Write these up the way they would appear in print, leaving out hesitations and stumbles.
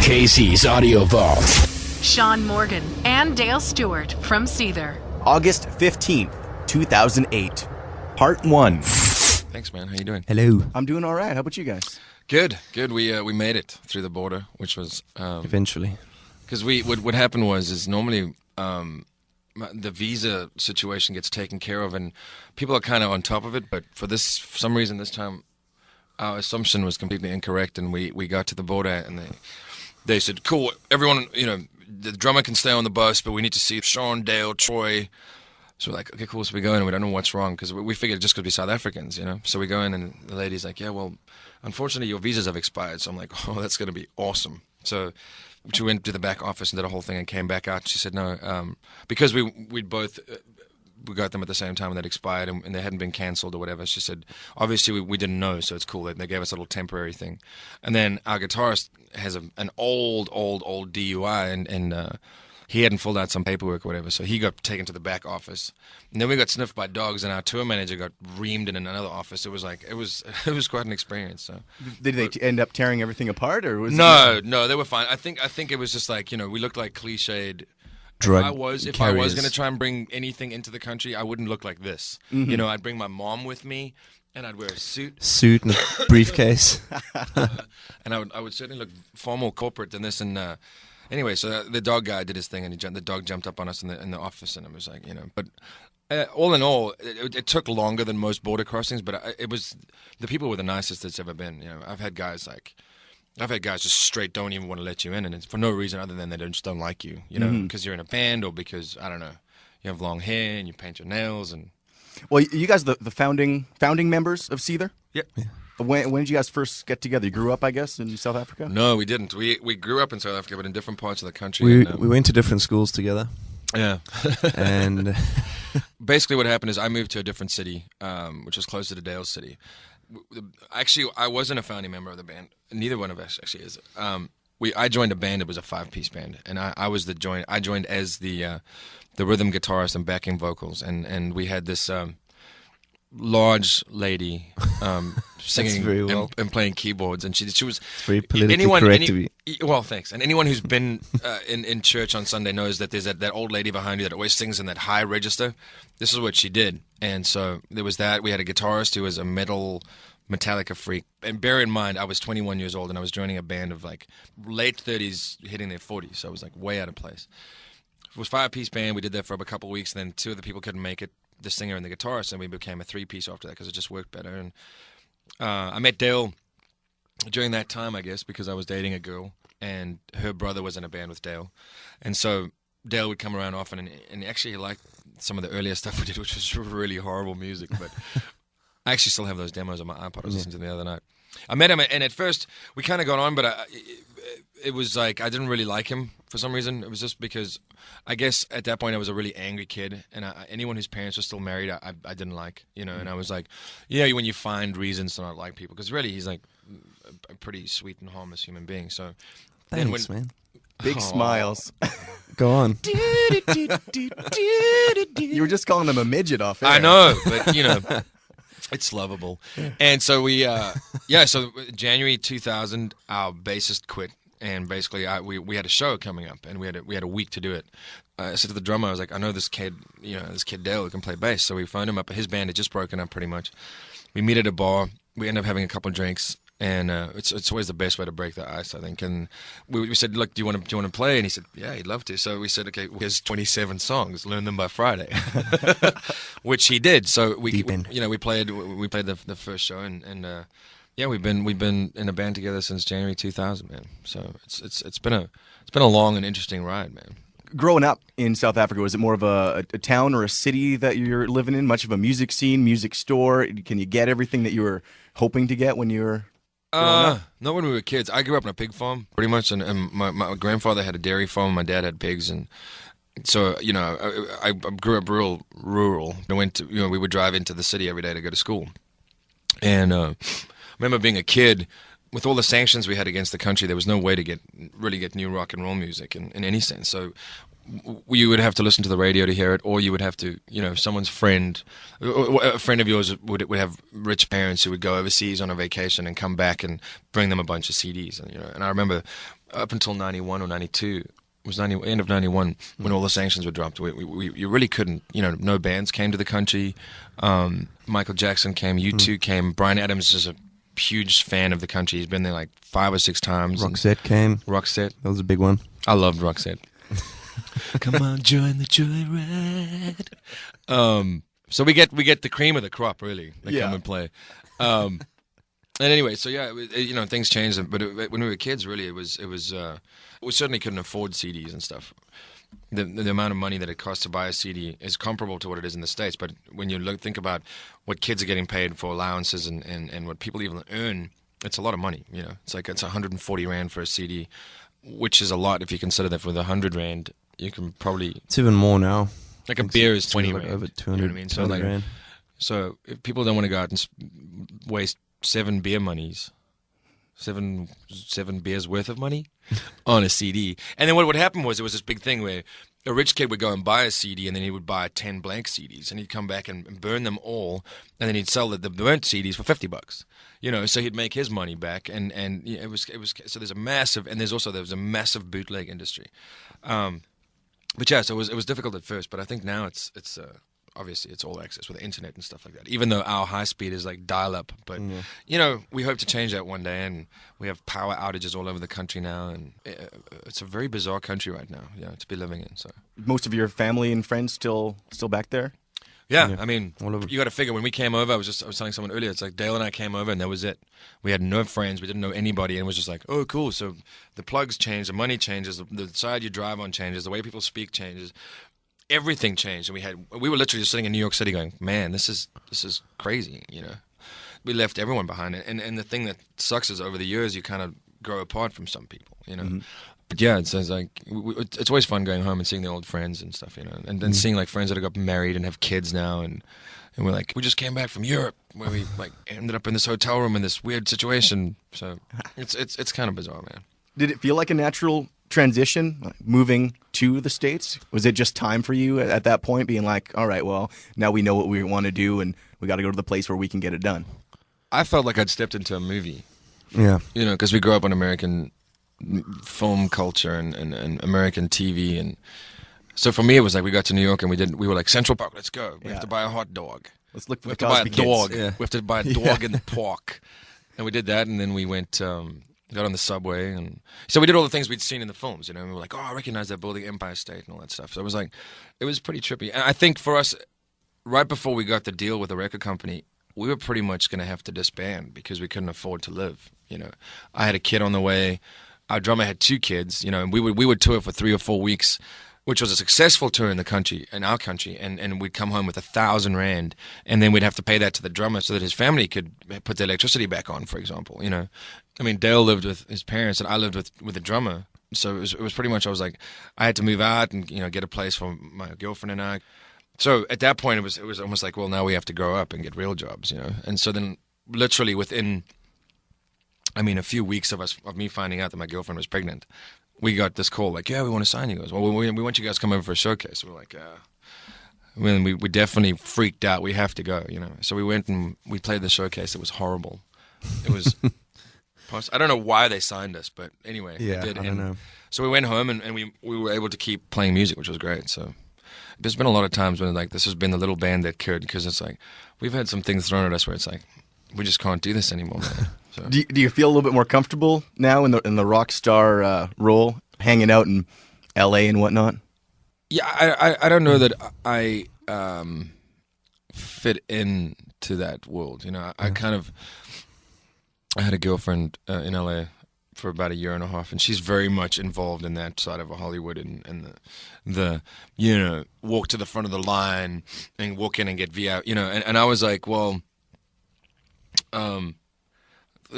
KC's Audio Vault. Shaun Morgan and Dale Stewart from Seether. August 15th, 2008. Part 1. Thanks, man. How you doing? Hello. I'm doing all right. How about you guys? Good. We made it through the border, which was Eventually. because what happened was normally the visa situation gets taken care of, and people are kind of on top of it. But for some reason this time, our assumption was completely incorrect, and we got to the border, and they said, "Cool, everyone, the drummer can stay on the bus, but we need to see Shaun, Dale, Troy." So we're like, okay, cool. So we go in and we don't know what's wrong because we figured it just could be South Africans, So we go in and the lady's like, yeah, well, unfortunately your visas have expired. So I'm like, oh, that's going to be awesome. So she went to the back office and did a whole thing and came back out. She said, no, because we got them at the same time and they'd expired and they hadn't been cancelled or whatever. She said, obviously we didn't know, so it's cool. They gave us a little temporary thing. And then our guitarist has an old DUI and he hadn't filled out some paperwork or whatever, so he got taken to the back office. And then we got sniffed by dogs, and our tour manager got reamed in another office. It was quite an experience. So Did they end up tearing everything apart, or was no, they were fine. I think it was just like we looked like cliched. Drug If I was carriers. going to try and bring anything into the country, I wouldn't look like this. Mm-hmm. I'd bring my mom with me, and I'd wear a Suit and a briefcase. and I would certainly look far more corporate than this. And anyway, so the dog guy did his thing, and the dog jumped up on us in the office, and it was like, But all in all, it took longer than most border crossings, but it was the people were the nicest it's ever been. I've had guys just straight don't even want to let you in, and it's for no reason other than they just don't like you, because you're in a band or because I don't know, you have long hair and you paint your nails and. Well, you guys, the founding members of Seether. Yep. Yeah. When did you guys first get together? You grew up, I guess, in South Africa? No, we didn't. We grew up in South Africa, but in different parts of the country. We went to different schools together. Yeah. And basically what happened is I moved to a different city, which was closer to Dale's city. Actually, I wasn't a founding member of the band. Neither one of us actually is. I joined a band. It was a 5-piece band, and I joined as the rhythm guitarist and backing vocals, and we had this large lady singing very well. and playing keyboards, and she was very politically correct to be. Well, thanks. And anyone who's been in church on Sunday knows that there's that old lady behind you that always sings in that high register. This is what she did, and so there was that. We had a guitarist who was a Metallica freak. And bear in mind, I was 21 years old and I was joining a band of like late 30s hitting their 40s, so I was like way out of place. It was a 5-piece band. We did that for a couple of weeks, and then 2 of the people couldn't make it, the singer and the guitarist, and we became a 3-piece after that because it just worked better. And I met Dale during that time, I guess, because I was dating a girl, and her brother was in a band with Dale. And so Dale would come around often, and actually he liked some of the earlier stuff we did, which was really horrible music, but I actually still have those demos on my iPod I was listening to the other night. I met him, and at first we kind of got on, but it was like I didn't really like him for some reason. It was just because I guess at that point I was a really angry kid, and anyone whose parents were still married, I didn't like, And I was like, when you find reasons to not like people, because really he's like a pretty sweet and harmless human being. So thanks, man. Big smiles. Go on. You were just calling them a midget off air. I know, but it's lovable. And so so January 2000, our bassist quit, and basically we had a show coming up, and we had a week to do it. I said to the drummer, I was like, I know this kid Dale who can play bass. So we phoned him up. His band had just broken up pretty much. We meet at a bar. We end up having a couple of drinks. And it's always the best way to break the ice, I think. And we said, look, do you want to play? And he said, yeah, he'd love to. So we said, okay, here's 27 songs. Learn them by Friday, which he did. So we played the first show, and we've been in a band together since January 2000, man. So it's been a long and interesting ride, man. Growing up in South Africa, was it more of a town or a city that you're living in? Much of a music scene, music store? Can you get everything that you were hoping to get when you were? Not when we were kids. I grew up on a pig farm, pretty much, and my grandfather had a dairy farm, and my dad had pigs, and so I grew up rural. I went to we would drive into the city every day to go to school, and I remember being a kid with all the sanctions we had against the country, there was no way to really get new rock and roll music in any sense. So you would have to listen to the radio to hear it, or you would have to, someone's friend, a friend of yours would have rich parents who would go overseas on a vacation and come back and bring them a bunch of CDs. And I remember up until 91 or 92, it was end of 91 when all the sanctions were dropped. You really couldn't, no bands came to the country. Michael Jackson came, U2 came, Bryan Adams is a huge fan of the country. He's been there like 5 or 6 times. Roxette came. Roxette. That was a big one. I loved Roxette. Come on, join the joyride. So we get the cream of the crop, really. They come and play. And anyway, so things changed. But when we were kids, really, it was we certainly couldn't afford CDs and stuff. The amount of money that it costs to buy a CD is comparable to what it is in the States. But when you think about what kids are getting paid for allowances and what people even earn, it's a lot of money. It's 140 Rand for a CD, which is a lot if you consider that with 100 Rand, you can probably... It's even more now. Like a beer is 20 Rand. Over 200, you know what I mean? So, Rand. So if people don't want to go out and waste 7 beer monies, seven beers worth of money on a CD. And then what would happen was there was this big thing where a rich kid would go and buy a CD, and then he would buy 10 blank CDs, and he'd come back and burn them all, and then he'd sell the burnt CDs for $50. So he'd make his money back, and it was so there was a massive bootleg industry. But yeah, so it was difficult at first, but I think now it's obviously it's all access with the internet and stuff like that. Even though our high speed is like dial up, but we hope to change that one day, and we have power outages all over the country now, and it's a very bizarre country right now, to be living in. So most of your family and friends still back there? Yeah, I mean, you got to figure when we came over. I was telling someone earlier. It's like Dale and I came over, and that was it. We had no friends. We didn't know anybody, and it was just like, oh, cool. So the plugs change, the money changes, the side you drive on changes, the way people speak changes. Everything changed, and we were literally just sitting in New York City, going, man, this is crazy. We left everyone behind, and the thing that sucks is over the years you kind of grow apart from some people. Mm-hmm. But yeah, it's always fun going home and seeing the old friends and stuff, and then seeing like friends that have got married and have kids now, and we're like, we just came back from Europe where we like ended up in this hotel room in this weird situation. So it's kind of bizarre, man. Did it feel like a natural transition, like moving to the States? Was it just time for you at that point, being like, all right, well, now we know what we want to do, and we got to go to the place where we can get it done? I felt like I'd stepped into a movie. Yeah. Because we grew up on American film culture and American TV, and so for me it was like we got to New York and we were like, Central Park, let's go. We have to buy a hot dog. Let's look for we the have to buy a Cosby dog. Kids. Yeah. We have to buy a dog in the park, and we did that, and then we went got on the subway, and so we did all the things we'd seen in the films. And we were like, oh, I recognize that building, Empire State, and all that stuff. So it was pretty trippy. And I think for us, right before we got the deal with the record company, we were pretty much going to have to disband because we couldn't afford to live. I had a kid on the way. Our drummer had 2 kids, and we would tour for 3 or 4 weeks, which was a successful tour in our country, and we'd come home with 1,000 Rand, and then we'd have to pay that to the drummer so that his family could put the electricity back on, for example. I mean, Dale lived with his parents, and I lived with the drummer, so it was pretty much, I was like, I had to move out and get a place for my girlfriend and I. So at that point, it was almost like, well, now we have to grow up and get real jobs, and so then literally within, a few weeks of me finding out that my girlfriend was pregnant, we got this call like, yeah, we want to sign you guys. Well, we want you guys to come over for a showcase. We're like, we definitely freaked out. We have to go, So we went and we played the showcase. It was horrible. It was, I don't know why they signed us, but anyway, they did. I don't know. So we went home and we were able to keep playing music, which was great. So there's been a lot of times when like this has been the little band that could, because it's like we've had some things thrown at us where it's like we just can't do this anymore, man. So. Do you feel a little bit more comfortable now in the rock star role, hanging out in L.A. and whatnot? Yeah, I don't know that I fit into that world. I had a girlfriend in L.A. for about 1.5 years, and she's very much involved in that side of Hollywood and the walk to the front of the line and walk in and get VIP, and I was like, well,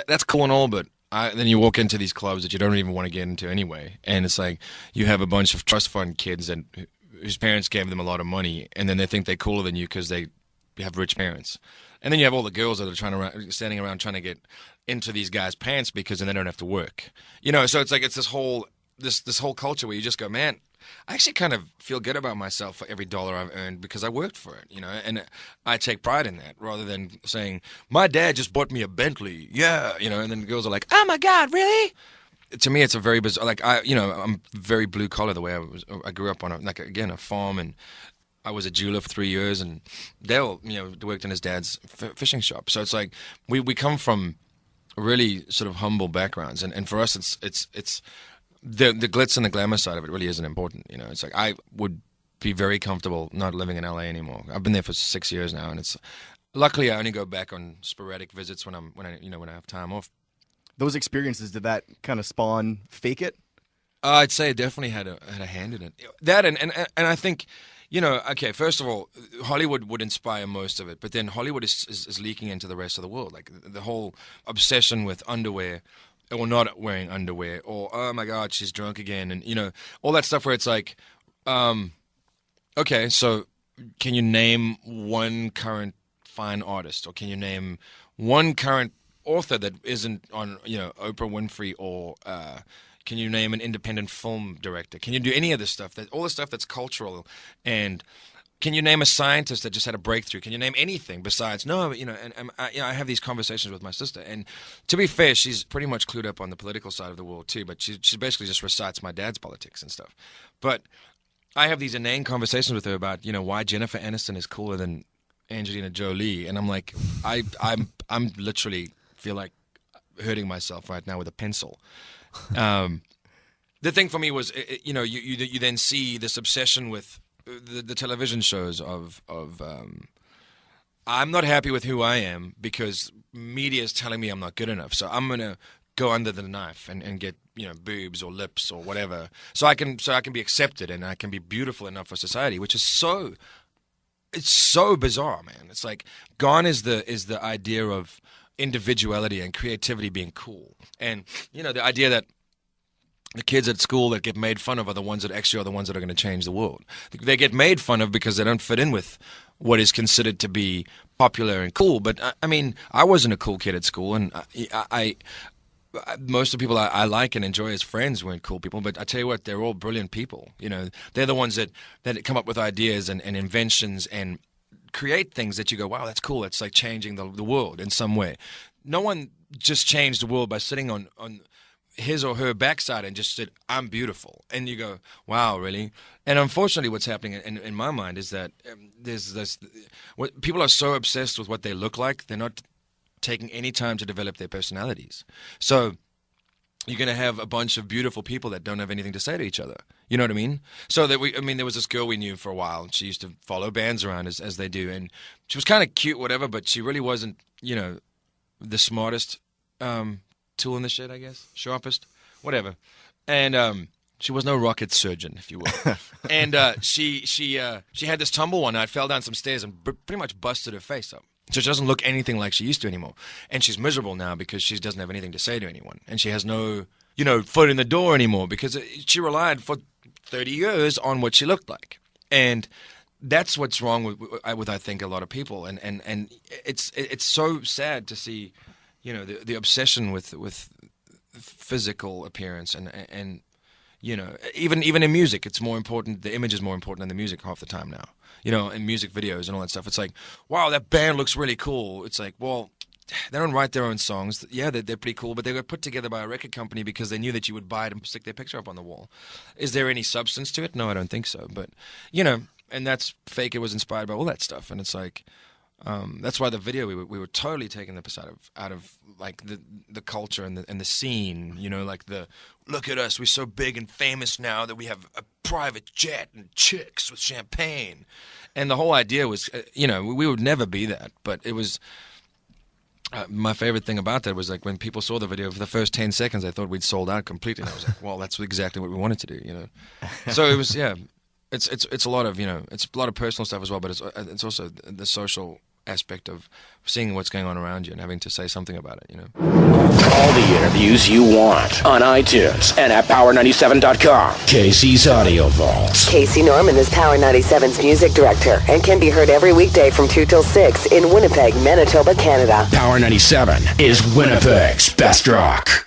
that's cool and all, but then you walk into these clubs that you don't even want to get into anyway, and it's like you have a bunch of trust fund kids whose parents gave them a lot of money, and then they think they're cooler than you because they have rich parents, And then you have all the girls that are standing around trying to get into these guys' pants because then they don't have to work. So it's like it's this whole culture where you just go, man, I actually kind of feel good about myself for every dollar I've earned because I worked for it, and I take pride in that rather than saying, my dad just bought me a Bentley. Yeah. And then the girls are like, oh my God, really? To me, it's a very bizarre, like I'm very blue collar the way I grew up on a farm, and I was a jeweler for 3 years, and Dale, worked in his dad's fishing shop. So it's like we come from really sort of humble backgrounds, and for us, it's the glitz and the glamour side of it really isn't important. It's like I would be very comfortable not living in LA anymore. I've been there for 6 years now, and it's luckily I only go back on sporadic visits when I have time off. Those experiences, did that kind of spawn Fake It? I'd say it definitely had a hand in it. That and I think, okay, first of all, Hollywood would inspire most of it, but then Hollywood is leaking into the rest of the world. Like the whole obsession with underwear, or not wearing underwear, or oh my God, she's drunk again, and all that stuff where it's like, okay, so can you name one current fine artist, or can you name one current author that isn't on Oprah Winfrey, or can you name an independent film director? Can you do any of this stuff, all the stuff that's cultural? And can you name a scientist that just had a breakthrough? Can you name anything besides no? And I have these conversations with my sister, and to be fair, she's pretty much clued up on the political side of the world too, but she basically just recites my dad's politics and stuff. But I have these inane conversations with her about why Jennifer Aniston is cooler than Angelina Jolie, and I'm like, I'm literally feel like hurting myself right now with a pencil. The thing for me was, you then see this obsession with the television shows of I'm not happy with who I am because media is telling me I'm not good enough, so I'm gonna go under the knife and get boobs or lips or whatever, so I can be accepted and I can be beautiful enough for society, which is it's so bizarre, man. It's like gone is the idea of individuality and creativity being cool, and the idea that the kids at school that get made fun of are the ones that actually are the ones that are going to change the world. They get made fun of because they don't fit in with what is considered to be popular and cool. But I mean, I wasn't a cool kid at school, and I most of the people I like and enjoy as friends weren't cool people. But I tell you what, they're all brilliant people. They're the ones that come up with ideas and inventions and create things that you go, wow, that's cool. It's like changing the world in some way. No one just changed the world by sitting on his or her backside and just said, I'm beautiful. And you go, wow, really? And unfortunately what's happening in my mind is that there's this, people are so obsessed with what they look like, they're not taking any time to develop their personalities. So you're going to have a bunch of beautiful people that don't have anything to say to each other. You know what I mean? So there was this girl we knew for a while, and she used to follow bands around as they do, and she was kind of cute, whatever, but she really wasn't, the smartest tool in the shed, I guess, sharpest, whatever. And she was no rocket surgeon, if you will. And she had this tumble one night, fell down some stairs, and pretty much busted her face up. So she doesn't look anything like she used to anymore. And she's miserable now because she doesn't have anything to say to anyone. And she has no, foot in the door anymore because she relied for 30 years on what she looked like. And that's what's wrong with I think, a lot of people. And it's so sad to see, the obsession with physical appearance and even in music, it's more important. The image is more important than the music half the time now. In music videos and all that stuff. It's like, wow, that band looks really cool. It's like, well, they don't write their own songs. Yeah, they're pretty cool, but they got put together by a record company because they knew that you would buy it and stick their picture up on the wall. Is there any substance to it? No, I don't think so. But, and that's Fake It was inspired by all that stuff. And it's like, that's why the video we were totally taking the piss out of like the culture and the scene, like the look at us, we're so big and famous now that we have a private jet and chicks with champagne, and the whole idea was we would never be that, but it was my favorite thing about that was like when people saw the video for the first 10 seconds, I thought we'd sold out completely, and I was like, well, that's exactly what we wanted to do, So it was it's a lot of it's a lot of personal stuff as well, but it's also the social aspect of seeing what's going on around you and having to say something about it, All the interviews you want on iTunes and at Power97.com. KC's Audio Vault. Casey Norman is Power 97's music director and can be heard every weekday from 2 till 6 in Winnipeg, Manitoba, Canada. Power 97 is Winnipeg's best rock.